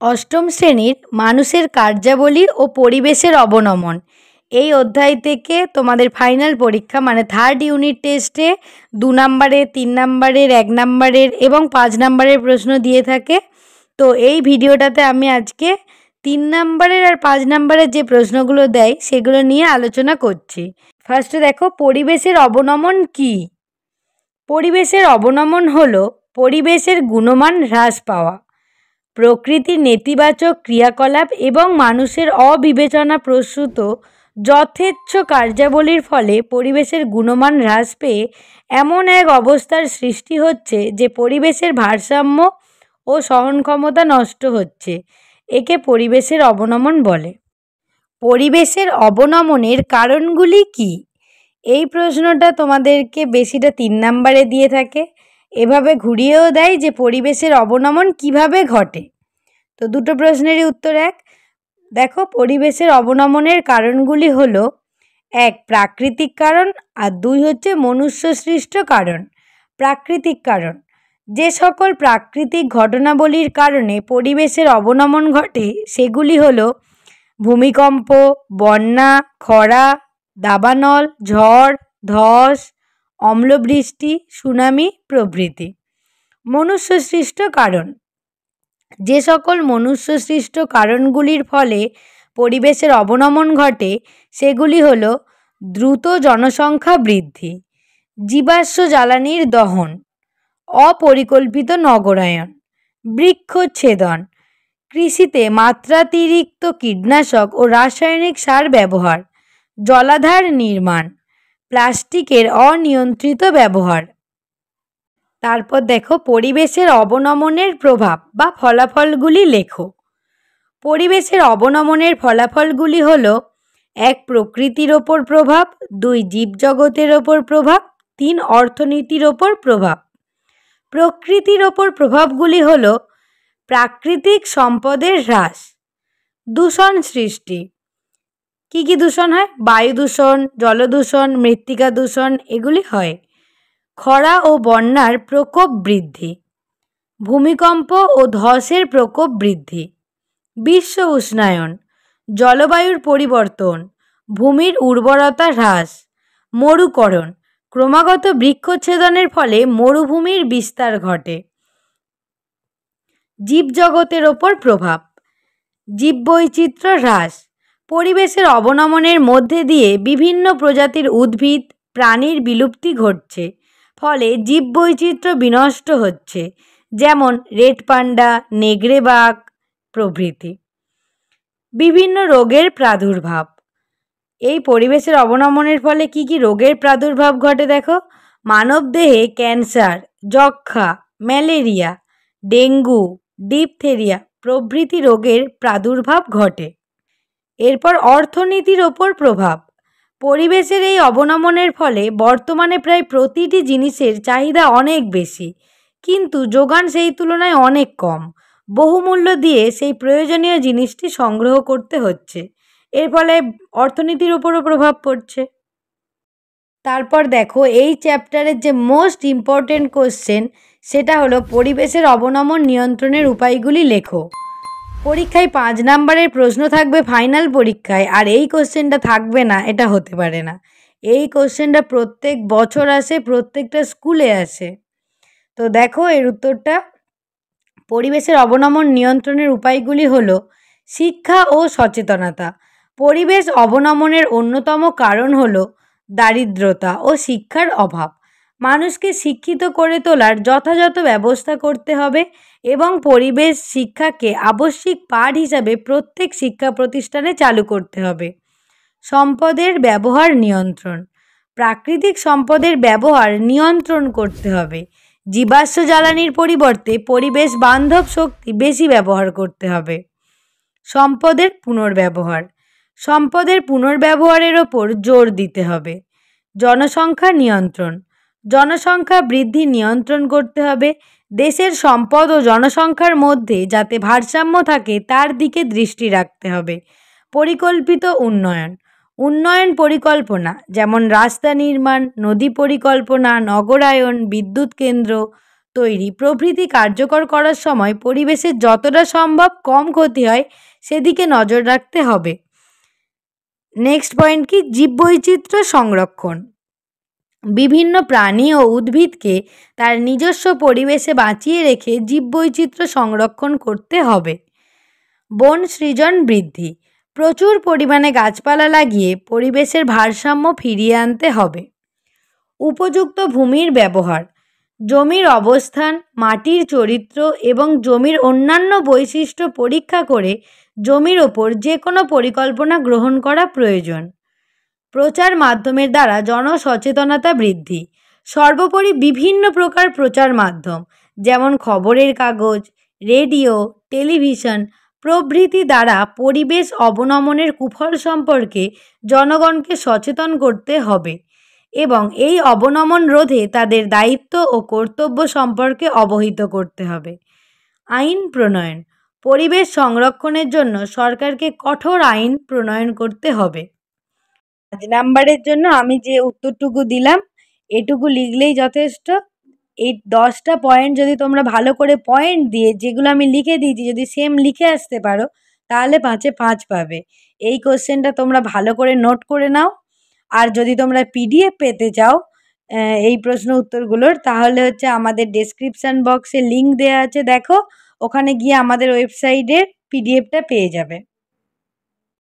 অষ্টম শ্রেণীর মানুষের কার্যাবলী ও পরিবেশের অবনমন এই অধ্যায় থেকে তোমাদের ফাইনাল পরীক্ষা মানে থার্ড ইউনিট টেস্টে 2 নম্বরের, 3 নম্বরের, 1 নম্বরের এবং 5 নম্বরের প্রশ্ন দিয়ে থাকে। তো এই ভিডিওটাতে আমি আজকে 3 নম্বরের আর 5 নম্বরের যে প্রশ্নগুলো দেয় সেগুলো নিয়ে আলোচনা করছি। ফার্স্টে দেখো, পরিবেশের অবনমন কী? পরিবেশের অবনমন হলো পরিবেশের গুণমান হ্রাস পাওয়া, প্রকৃতির নেতিবাচক ক্রিয়াকলাপ এবং মানুষের অবিবেচনাপ্রসূত যথেচ্ছ কার্যাবলীর ফলে পরিবেশের গুণমান হ্রাস পেয়ে এমন এক অবস্থার সৃষ্টি হচ্ছে যে পরিবেশের ভারসাম্য ও সহনক্ষমতা নষ্ট হচ্ছে। একে পরিবেশের অবনমন বলে। পরিবেশের অবনমনের কারণগুলি কী? এই প্রশ্নটা তোমাদেরকে বেশিটা 3 নম্বরে দিয়ে থাকে। এভাবে ঘুরিয়েও দেয় যে পরিবেশের অবনমন কিভাবে ঘটে। তো দুটো প্রশ্নেরই উত্তর এক। দেখো, পরিবেশের অবনমনের কারণগুলি হলো 1 প্রাকৃতিক কারণ আর 2 হচ্ছে মনুষ্য সৃষ্ট কারণ। প্রাকৃতিক কারণ, যে সকল প্রাকৃতিক ঘটনাবলীর কারণে পরিবেশের অবনমন ঘটে সেগুলি হলো ভূমিকম্প, বন্যা, খরা, দাবানল, ঝড়, ধস, অম্লবৃষ্টি, সুনামি প্রভৃতি। মনুষ্য সৃষ্ট কারণ, যে সকল মনুষ্য সৃষ্ট কারণগুলির ফলে পরিবেশের অবনমন ঘটে সেগুলি হলো দ্রুত জনসংখ্যা বৃদ্ধি, জীবাশ্ম জ্বালানির দহন, অপরিকল্পিত নগরায়ন, বৃক্ষচ্ছেদন, কৃষিতে মাত্রাতিরিক্ত কীটনাশক ও রাসায়নিক সার ব্যবহার, জলাধার নির্মাণ, প্লাস্টিকের অনিয়ন্ত্রিত ব্যবহার। তারপর দেখো, পরিবেশের অবনমনের প্রভাব বা ফলাফলগুলি লেখো। পরিবেশের অবনমনের ফলাফলগুলি হলো 1 প্রকৃতির ওপর প্রভাব, 2 জীবজগতের ওপর প্রভাব, 3 অর্থনীতির ওপর প্রভাব। প্রকৃতির ওপর প্রভাবগুলি হলো প্রাকৃতিক সম্পদের হ্রাস, দূষণ সৃষ্টি। কী কী দূষণ হয়? বায়ু দূষণ, জলদূষণ, মৃত্তিকা দূষণ এগুলি হয়। খরা ও বন্যার প্রকোপ বৃদ্ধি, ভূমিকম্প ও ধসের প্রকোপ বৃদ্ধি, বিশ্ব উষ্ণায়ন, জলবায়ুর পরিবর্তন, ভূমির উর্বরতা হ্রাস, মরুকরণ, ক্রমাগত বৃক্ষচ্ছেদনের ফলে মরুভূমির বিস্তার ঘটে। জীবজগতের ওপর প্রভাব, জীববৈচিত্র্য হ্রাস, পরিবেশের অবনমনের মধ্যে দিয়ে বিভিন্ন প্রজাতির উদ্ভিদ প্রাণীর বিলুপ্তি ঘটছে, ফলে জীববৈচিত্র্য বিনষ্ট হচ্ছে, যেমন রেড পান্ডা, নেগড়ে বাঘ প্রভৃতি। বিভিন্ন রোগের প্রাদুর্ভাব, এই পরিবেশের অবনমনের ফলে কি কি রোগের প্রাদুর্ভাব ঘটে দেখো। মানবদেহে ক্যান্সার, যক্ষ্মা, ম্যালেরিয়া, ডেঙ্গু, ডিপথেরিয়া প্রভৃতি রোগের প্রাদুর্ভাব ঘটে। এরপর অর্থনীতির ওপর প্রভাব, পরিবেশের এই অবনমনের ফলে বর্তমানে প্রায় প্রতিটি জিনিসের চাহিদা অনেক বেশি, কিন্তু যোগান সেই তুলনায় অনেক কম। বহুমূল্য দিয়ে সেই প্রয়োজনীয় জিনিসটি সংগ্রহ করতে হচ্ছে, এর ফলে অর্থনীতির ওপরও প্রভাব পড়ছে। তারপর দেখো, এই চ্যাপ্টারের যে মোস্ট ইম্পর্টেন্ট কোশ্চেন সেটা হলো পরিবেশের অবনমন নিয়ন্ত্রণের উপায়গুলি লেখো। পরীক্ষায় 5 নম্বরের প্রশ্ন থাকবে ফাইনাল পরীক্ষায়, আর এই কোশ্চেনটা থাকবে না এটা হতে পারে না। এই কোশ্চেনটা প্রত্যেক বছর আসে, প্রত্যেকটা স্কুলে আসে। তো দেখো এর উত্তরটা। পরিবেশের অবনমন নিয়ন্ত্রণের উপায়গুলি হলো শিক্ষা ও সচেতনতা। পরিবেশ অবনমনের অন্যতম কারণ হলো দারিদ্রতা ও শিক্ষার অভাব। মানুষকে শিক্ষিত করে তোলার যথাযথ ব্যবস্থা করতে হবে এবং পরিবেশ শিক্ষাকে আবশ্যিক পাঠ হিসাবে প্রত্যেক শিক্ষা প্রতিষ্ঠানে চালু করতে হবে। সম্পদের ব্যবহার নিয়ন্ত্রণ, প্রাকৃতিক সম্পদের ব্যবহার নিয়ন্ত্রণ করতে হবে। জীবাশ্ম জ্বালানির পরিবর্তে পরিবেশ বান্ধব শক্তি বেশি ব্যবহার করতে হবে। সম্পদের পুনর্ব্যবহার, সম্পদের পুনর্ব্যবহারের ওপর জোর দিতে হবে। জনসংখ্যা নিয়ন্ত্রণ, জনসংখ্যা বৃদ্ধি নিয়ন্ত্রণ করতে হবে। দেশের সম্পদ ও জনসংখ্যার মধ্যে যাতে ভারসাম্য থাকে তার দিকে দৃষ্টি রাখতে হবে। পরিকল্পিত উন্নয়ন, উন্নয়ন পরিকল্পনা যেমন রাস্তা নির্মাণ, নদী পরিকল্পনা, নগরায়ন, বিদ্যুৎ কেন্দ্র, তৈরি প্রভৃতি কার্যকর করার সময় পরিবেশের যতটা সম্ভব কম ক্ষতি হয় সেদিকে নজর রাখতে হবে। নেক্সট পয়েন্ট কি, জীববৈচিত্র্য সংরক্ষণ। বিভিন্ন প্রাণী ও উদ্ভিদকে তার নিজস্ব পরিবেশে বাঁচিয়ে রেখে জীববৈচিত্র্য সংরক্ষণ করতে হবে। বন সৃজন বৃদ্ধি। প্রচুর পরিমাণে গাছপালা লাগিয়ে পরিবেশের ভারসাম্য ফিরিয়ে আনতে হবে। উপযুক্ত ভূমির ব্যবহার। জমির অবস্থান, মাটির চরিত্র এবং জমির অন্যান্য বৈশিষ্ট্য পরীক্ষা করে জমির ওপর যে কোনো পরিকল্পনা গ্রহণ করা প্রয়োজন। প্রচার মাধ্যমের দ্বারা জনসচেতনতা বৃদ্ধি। সর্বোপরি বিভিন্ন প্রকার প্রচার মাধ্যম যেমন খবরের কাগজ, রেডিও, টেলিভিশন প্রভৃতি দ্বারা পরিবেশ অবনমনের কুফল সম্পর্কে জনগণকে সচেতন করতে হবে এবং এই অবনমন রোধে তাদের দায়িত্ব ও কর্তব্য সম্পর্কে অবহিত করতে হবে। আইন প্রণয়ন। পরিবেশ সংরক্ষণের জন্য সরকারকে কঠোর আইন প্রণয়ন করতে হবে। 5 নাম্বারের জন্য আমি যে উত্তরটুকু দিলাম এটুকু লিখলেই যথেষ্ট। এই 10টা পয়েন্ট যদি তোমরা ভালো করে পয়েন্ট দিয়ে, যেগুলো আমি লিখে দিয়েছি, যদি সেম লিখে আসতে পারো তাহলে 5-এ 5 পাবে। এই কোশ্চেনটা তোমরা ভালো করে নোট করে নাও। আর যদি তোমরা পিডিএফ পেতে চাও এই প্রশ্ন উত্তরগুলোর, তাহলে হচ্ছে আমাদের ডেসক্রিপশান বক্সে লিঙ্ক দেওয়া আছে, দেখো ওখানে গিয়ে আমাদের ওয়েবসাইটের পিডিএফটা পেয়ে যাবে।